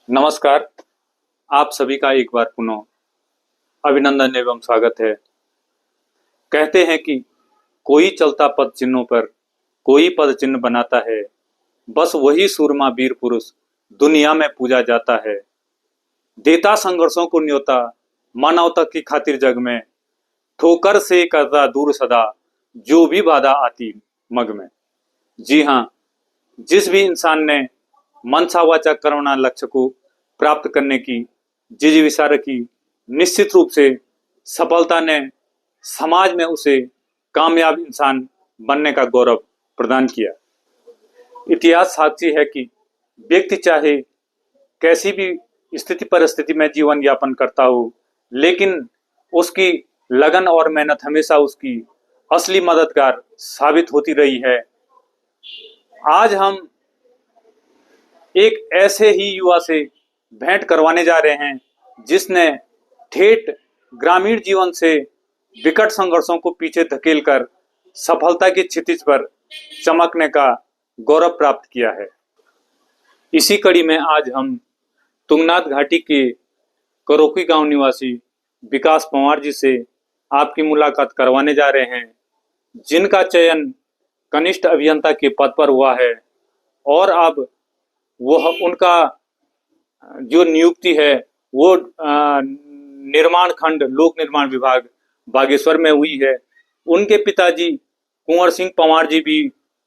नमस्कार। आप सभी का एक बार पुनः अभिनंदन एवं स्वागत है। कहते हैं कि कोई चलता पद चिन्हों पर कोई पद चिन्ह बनाता है, बस वही सूरमा वीर पुरुष दुनिया में पूजा जाता है। देता संघर्षों को न्योता मानवता की खातिर जग में, ठोकर से करता दूर सदा जो भी बाधा आती मग में। जी हाँ, जिस भी इंसान ने मनसा वाचा कर्मणा लक्ष्य को प्राप्त करने की जिजीविषा रखी, निश्चित रूप से सफलता ने समाज में उसे कामयाब इंसान बनने का गौरव प्रदान किया। इतिहास साक्षी है कि व्यक्ति चाहे कैसी भी स्थिति परिस्थिति में जीवन यापन करता हो, लेकिन उसकी लगन और मेहनत हमेशा उसकी असली मददगार साबित होती रही है। आज हम एक ऐसे ही युवा से भेंट करवाने जा रहे हैं जिसने ठेठ ग्रामीण जीवन से विकट संघर्षों को पीछे धकेलकर सफलता की क्षितिज पर चमकने का गौरव प्राप्त किया है। इसी कड़ी में आज हम तुंगनाथ घाटी के करोकी गांव निवासी विकास पंवार जी से आपकी मुलाकात करवाने जा रहे हैं, जिनका चयन कनिष्ठ अभियंता के पद पर हुआ है और अब वह उनका जो नियुक्ति है वो निर्माण खंड लोक निर्माण विभाग बागेश्वर में हुई है। उनके पिताजी कुंवर सिंह पंवार जी भी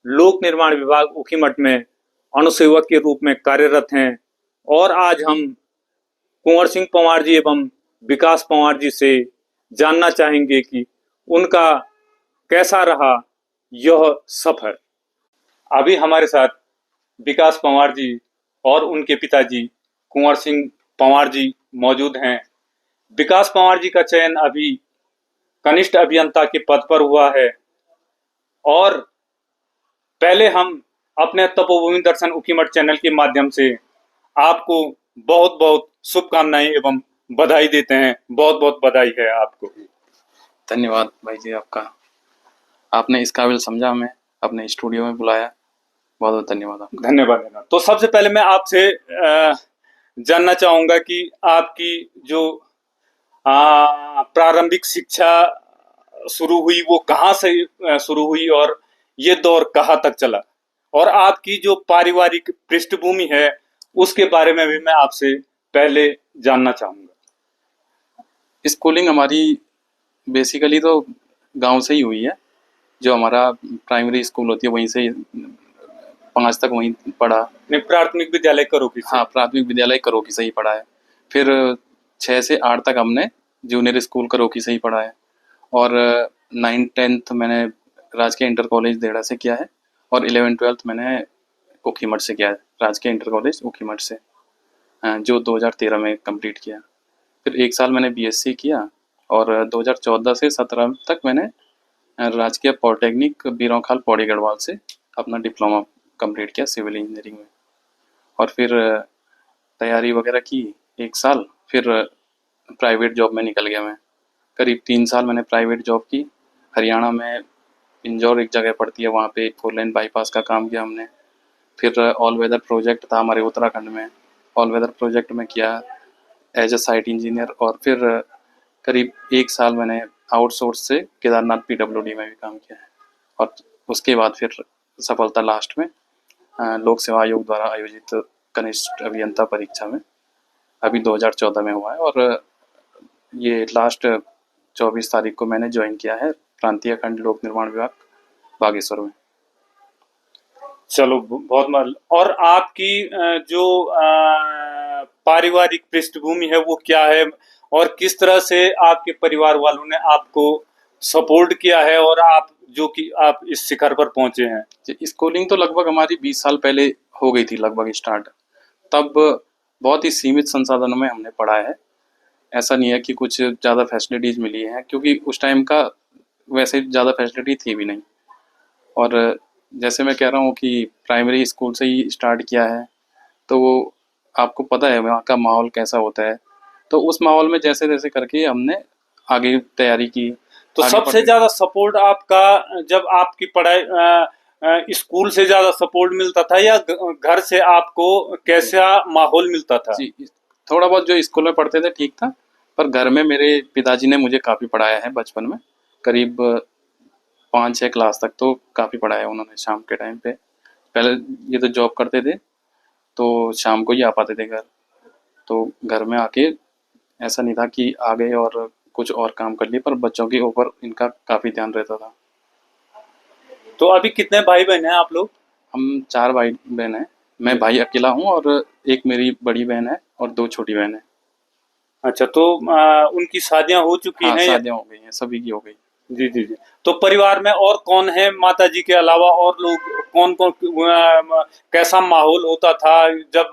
लोक निर्माण विभाग ऊखीमठ में अनुसेवक के रूप में कार्यरत हैं और आज हम कुंवर सिंह पंवार जी एवं विकास पंवार जी से जानना चाहेंगे कि उनका कैसा रहा यह सफर। अभी हमारे साथ विकास पंवार जी और उनके पिताजी कुंवर सिंह पंवार जी मौजूद हैं। विकास पंवार जी का चयन अभी कनिष्ठ अभियंता के पद पर हुआ है और पहले हम अपने तपोभूमि दर्शन ऊखीमठ चैनल के माध्यम से आपको बहुत बहुत शुभकामनाएं एवं बधाई देते हैं। बहुत बहुत बधाई है आपको। धन्यवाद भाई जी आपका, आपने इस काबिल समझा, हमें अपने स्टूडियो में बुलाया, बहुत बहुत धन्यवाद आपका। धन्यवाद। तो सबसे पहले मैं आपसे जानना चाहूंगा कि आपकी जो प्रारंभिक शिक्षा शुरू हुई वो कहाँ से शुरू हुई और ये दौर कहाँ तक चला, और आपकी जो पारिवारिक पृष्ठभूमि है उसके बारे में भी मैं आपसे पहले जानना चाहूंगा। स्कूलिंग हमारी बेसिकली तो गांव से ही हुई है। जो हमारा प्राइमरी स्कूल होती है वहीं से 5 तक वहीं पढ़ा। प्राथमिक विद्यालय करोकी से? हाँ, प्राथमिक विद्यालय करोकी से ही पढ़ा है। फिर 6 से 8 तक हमने जूनियर स्कूल करोकी से ही पढ़ा है और 9th-10th मैंने राजकीय इंटर कॉलेज देहड़ा से किया है और 11th-12th मैंने ऊखीमठ से किया है, राजकीय इंटर कॉलेज ऊखीमठ से, जो 2013 में कंप्लीट किया। फिर 1 साल मैंने बीएससी किया और 2014 से 17 तक मैंने राजकीय पॉलिटेक्निक बीरोंखाल पौड़ी गढ़वाल से अपना डिप्लोमा कंप्लीट किया सिविल इंजीनियरिंग में। और फिर तैयारी वगैरह की 1 साल, फिर प्राइवेट जॉब में निकल गया मैं। करीब 3 साल मैंने प्राइवेट जॉब की। हरियाणा में इंजौर एक जगह पड़ती है, वहाँ पे 4 लेन बाईपास का काम किया हमने। फिर ऑल वेदर प्रोजेक्ट था हमारे उत्तराखंड में, ऑल वेदर प्रोजेक्ट में किया एज ए साइट इंजीनियर। और फिर करीब 1 साल मैंने आउटसोर्स से केदारनाथ पीडब्ल्यूडी में भी काम किया है। और उसके बाद फिर सफलता लास्ट में लोक सेवा आयोग द्वारा आयोजित कनिष्ठ अभियंता परीक्षा में अभी 2014 में हुआ है और ये लास्ट 24 तारीख को मैंने ज्वाइन किया है प्रांतीय खंड लोक निर्माण विभाग बागेश्वर में। चलो बहुत मल। और आपकी जो पारिवारिक पृष्ठभूमि है वो क्या है और किस तरह से आपके परिवार वालों ने आपको सपोर्ट किया है और आप जो कि आप इस शिखर पर पहुंचे हैं? स्कूलिंग तो लगभग हमारी 20 साल पहले हो गई थी लगभग स्टार्ट। तब बहुत ही सीमित संसाधनों में हमने पढ़ा है। ऐसा नहीं है कि कुछ ज़्यादा फैसिलिटीज़ मिली हैं, क्योंकि उस टाइम का वैसे ज़्यादा फैसिलिटी थी भी नहीं। और जैसे मैं कह रहा हूँ कि प्राइमरी स्कूल से ही स्टार्ट किया है, तो वो आपको पता है वहाँ का माहौल कैसा होता है, तो उस माहौल में जैसे जैसे करके हमने आगे तैयारी की। तो सबसे ज्यादा सपोर्ट आपका जब आपकी पढ़ाई स्कूल से ज्यादा सपोर्ट मिलता था या घर से आपको कैसा माहौल मिलता था? जी, थोड़ा बहुत जो स्कूल में पढ़ते थे ठीक था, पर घर में मेरे पिताजी ने मुझे काफ़ी पढ़ाया है बचपन में। करीब 5-6 क्लास तक तो काफ़ी पढ़ाया उन्होंने शाम के टाइम पे। पहले ये तो जॉब करते थे, तो शाम को ही आ पाते थे घर। तो घर में आके ऐसा नहीं था कि आ गए और कुछ और काम कर लिए, पर बच्चों के ऊपर इनका काफ़ी ध्यान रहता था। तो अभी कितने भाई बहन हैं आप लोग? हम 4 भाई-बहन हैं। मैं भाई अकेला हूँ और एक मेरी बड़ी बहन है और 2 छोटी बहन हैं। अच्छा, तो उनकी शादियां हो चुकी हाँ, हैं या? शादियाँ हो गई हैं, सभी की हो गई। जी जी जी। तो परिवार में और कौन है माता जी के अलावा, और लोग कौन कौन? कैसा माहौल होता था जब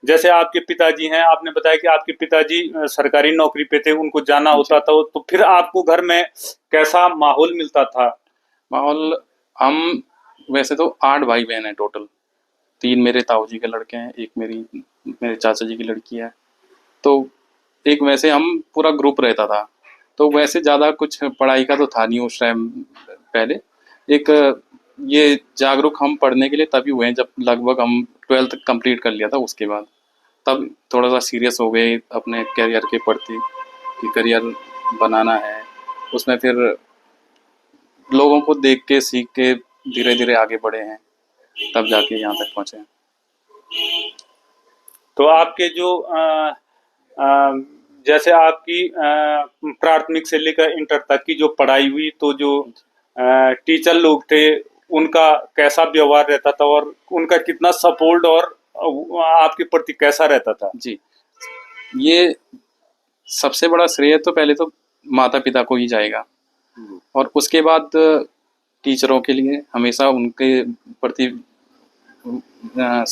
जैसे आपके पिताजी हैं, आपने बताया कि आपके पिताजी सरकारी नौकरी पे थे, उनको जाना होता जी, था, तो फिर आपको घर में कैसा माहौल मिलता था? माहौल हम वैसे तो 8 भाई-बहन हैं टोटल। 3 मेरे ताऊ जी के लड़के हैं, 1 मेरे चाचा जी की लड़की है। तो एक वैसे हम पूरा ग्रुप रहता था। तो वैसे ज़्यादा कुछ पढ़ाई का तो था नहीं उस टाइम पहले। एक ये जागरूक हम पढ़ने के लिए तभी हुए हैं जब लगभग हम 12th कंप्लीट कर लिया था उसके बाद। तब थोड़ा-सा सीरियस हो गए अपने करियर के प्रति कि करियर बनाना है। उसमें फिर लोगों को देख के, सीख के धीरे-धीरे आगे बढ़े हैं, तब जाके यहाँ तक पहुँचे हैं। तो आपके जो अ, जैसे आपकी प्राथमिक से लेकर इंटर तक की जो पढ़ाई हुई, तो जो टीचर लोग थे, उनका कैसा व्यवहार रहता था, और उनका कितना सपोर्ट और आपके प्रति कैसा रहता था? जी, ये सबसे बड़ा श्रेय तो पहले तो माता-पिता को ही जाएगा और उसके बाद टीचरों के लिए हमेशा उनके प्रति अ,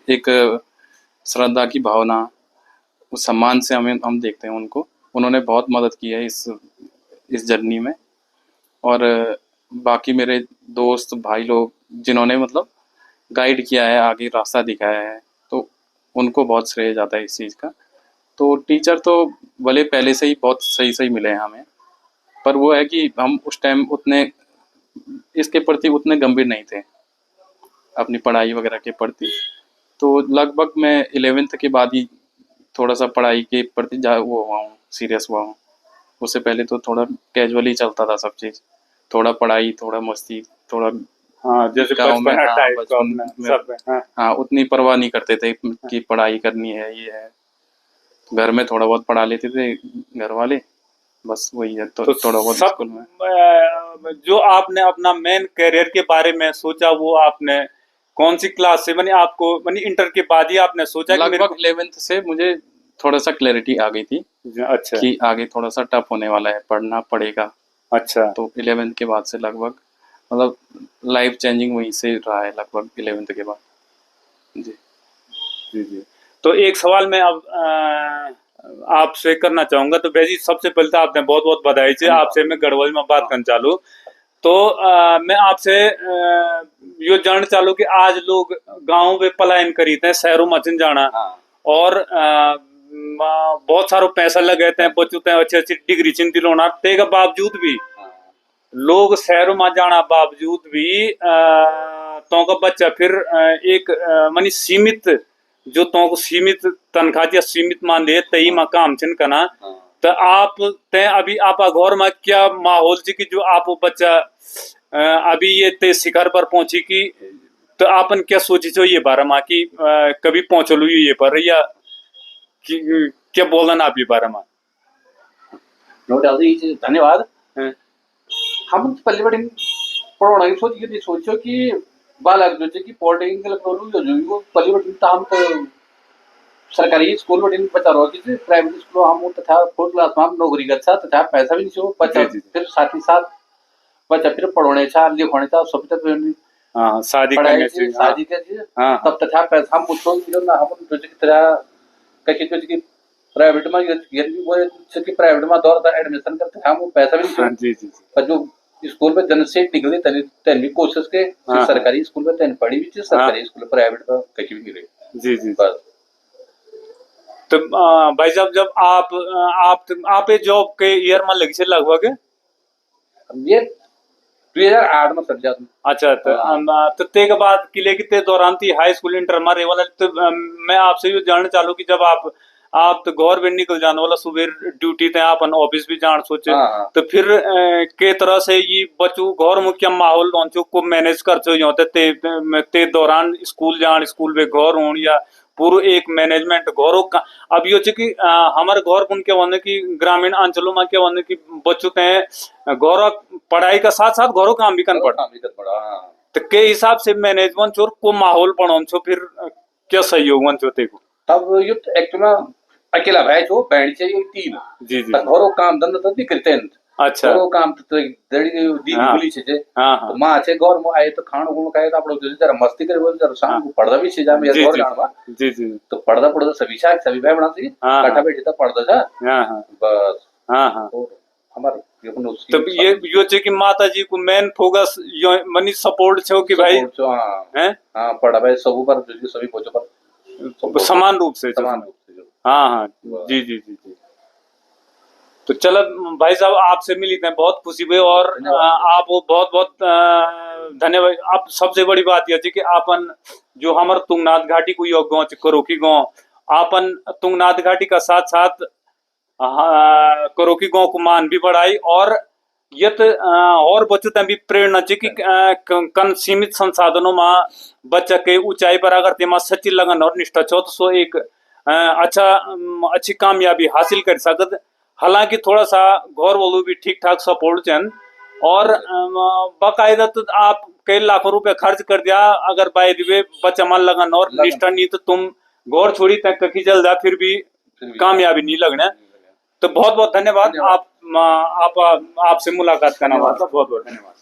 एक श्रद्धा की भावना, उस सम्मान से हम देखते हैं उनको। उन्होंने बहुत मदद की है इस जर्नी में और बाकी मेरे दोस्त, भाई लोग जिन्होंने मतलब गाइड किया है, आगे रास्ता दिखाया है, तो उनको बहुत श्रेय जाता है इस चीज़ का। तो टीचर तो भले पहले से ही बहुत सही-सही मिले हैं हमें, पर वो है कि हम उस टाइम उतने इसके प्रति उतने गंभीर नहीं थे, अपनी पढ़ाई वगैरह के प्रति। तो लगभग मैं 11th के बाद ही थोड़ा-सा पढ़ाई के प्रति वो हुआ हूँ, सीरियस हुआ हूँ। उससे पहले तो थोड़ा कैजुअली चलता था सब चीज़। थोड़ा पढ़ाई, थोड़ा मस्ती, थोड़ा हाँ, जैसे गाँव में बचपना हाँ, टाइप का बचपन अपना में सब है, हाँ। हाँ, उतनी परवाह नहीं करते थे कि पढ़ाई करनी है, ये है। घर में थोड़ा बहुत पढ़ा लेते थे घर वाले, बस वही है तो तो थोड़ा बहुत सब स्कूल में। जो आपने अपना मेन करियर के बारे में सोचा, वो आपने कौन सी क्लास से, मानी आपको, मानी इंटर के बाद ही आपने सोचा कि मेरे लगभग 11th से मुझे थोड़ा-सा क्लैरिटी आ गई थी को? अच्छा कि आगे थोड़ा-सा टफ होने वाला है, पढ़ना पड़ेगा। अच्छा। तो 11th के बाद से लगभग मतलब लाइफ चेंजिंग वहीं से रहा है लगभग 11th के बाद। जी। जी जी। तो एक सवाल मैं अब आपसे करना चाहूंगा। तो भैया जी, सबसे पहले तो आपने बहुत बहुत बधाई से, धन्यवाद। आपसे मैं गढ़वाल में बात हाँ, करना चालू। तो मैं आपसे यो जानना चालू कि आज लोग गांव में पलायन करीते हैं, शहरों में चन जाना, हाँ, और बहुत सारो पैसा लगे थे, बच्चों ते अच्छी अच्छी डिग्री चिंती लोना, ते के बावजूद भी हाँ, लोग शहरों में जाना बावजूद भी तो का बच्चा फिर एक मानी सीमित, जो तो को सीमित तनख्वाह या सीमित मान ले तई में काम चिन करना। हाँ। तो आप ते अभी आप घर में क्या माहौल जी की जो आप वो बच्चा अभी ये ते शिखर पर पहुंची की, तो आपन क्या सोची छो ये बारे में कि कभी पहुंचलू ये पर, या क्या बोलन आप ये बारे में? नो डाउट ये धन्यवाद। हैं? हम पहले बड़े पढ़ोना की सोच ये सोचो कि बालक जो है कि पॉलिटेक्निकल प्रोग्राम जो जो वो पहले बड़े हम तो सरकारी स्कूल बड़े बच्चा रहो कि प्राइवेट स्कूल हम तथा 4th क्लास में हम नौकरी करता तथा पैसा भी नहीं हो बच्चा, जी जी जी। फिर साथ ही साथ बच्चा फिर पढ़ोने था लिखोने था सब तक हाँ, शादी पढ़ाई करने से से, हाँ शादी कर हाँ तब तथा पैसा हम मुझको ना हम जो की तरह कहीं तो की प्राइवेट में ये भी वो कि प्राइवेट में दौर था एडमिशन करते हम पैसा भी नहीं हाँ। हो, जी जी जी। पर जो स्कूल में जन से निकले तनी तनी कोशिश के हाँ, सरकारी स्कूल में तन पढ़ी भी थी, सरकारी स्कूल प्राइवेट में कहीं भी नहीं रही। जी जी। बस तो भाई साहब, जब आप ये जॉब के ईयर में लगी से लगभग? अब ये 2008 में सर जात। अच्छा तो ते के बाद किले की ते दौरान थी हाई स्कूल इंटर मारे वाला तो मैं आपसे ये जानना चालू कि जब आप तो घर भी निकल जाने वाला सुबह ड्यूटी थे अपन ऑफिस भी जान सोचे हाँ। तो फिर के तरह से ये बच्चों घर में क्या माहौल लॉन्चो को मैनेज कर ते दौरान स्कूल जान स्कूल में घर हो या पूरे एक मैनेजमेंट घरों का अब ये कि हमारे घर बुन के वन की ग्रामीण अंचलों में क्या वन की बच्चों ते घर पढ़ाई का साथ साथ घरों काम भी करना पड़ा हाँ। तो के हिसाब से मैनेजमेंट चोर को माहौल पढ़ो छो फिर क्या सहयोग वन चो को तब युद्ध एक्ट में अकेला भाई छो बैंड चाहिए 3 जी जी घरों काम धंधा तो नहीं करते हैं। अच्छा घरों काम तो दड़ी दी हाँ। बोली छे हाँ तो हाँ मां छे घर में आए तो खाणो गुण खाए तो आपड़ो जरा मस्ती करे बोल जरा शाम को पढ़दा भी छे जा मेरे जी घर जी जाणवा जी जी तो पढ़दा सभी भाई बना सी हाँ, काठा हाँ। बैठी था पढ़दा था हाँ हाँ बस हाँ हाँ और हमार ये अपन उसकी तो ये यो छे कि माता जी को मेन फोकस यो मनी सपोर्ट छो कि भाई support छो, हाँ हैं हाँ पढ़ा भाई सब पर जो सभी बच्चों पर support समान रूप से जो- समान रूप से जो। हाँ हाँ जी जी जी जी तो चलो भाई साहब आपसे मिली थे बहुत खुशी हुई और आप बहुत बहुत धन्यवाद। आप सबसे बड़ी बात यह थी कि आपन जो हमार तुंगनाथ घाटी को योग गाँव करोकी गाँव आपन तुंगनाथ घाटी का साथ साथ करोकी गाँव को मान भी बढ़ाई और यत और बच्चों तक भी प्रेरणा चाहिए कि कन सीमित संसाधनों में बच्चा के ऊंचाई पर अगर तेमा सच्ची लगन और निष्ठा छो तो सो एक अच्छी कामयाबी हासिल कर सकत। हालांकि थोड़ा सा घर वालों भी ठीक ठाक सपोर्ट चन और बाकायदा तो आप कई लाखों रुपए खर्च कर दिया अगर बाय दिवे बच्चा मन लगन और निष्ठा नहीं तो तुम घर छोड़ी तक कखी चल जा फिर भी कामयाबी नहीं लगना। तो बहुत बहुत धन्यवाद। आपसे मुलाकात करना बहुत बहुत धन्यवाद।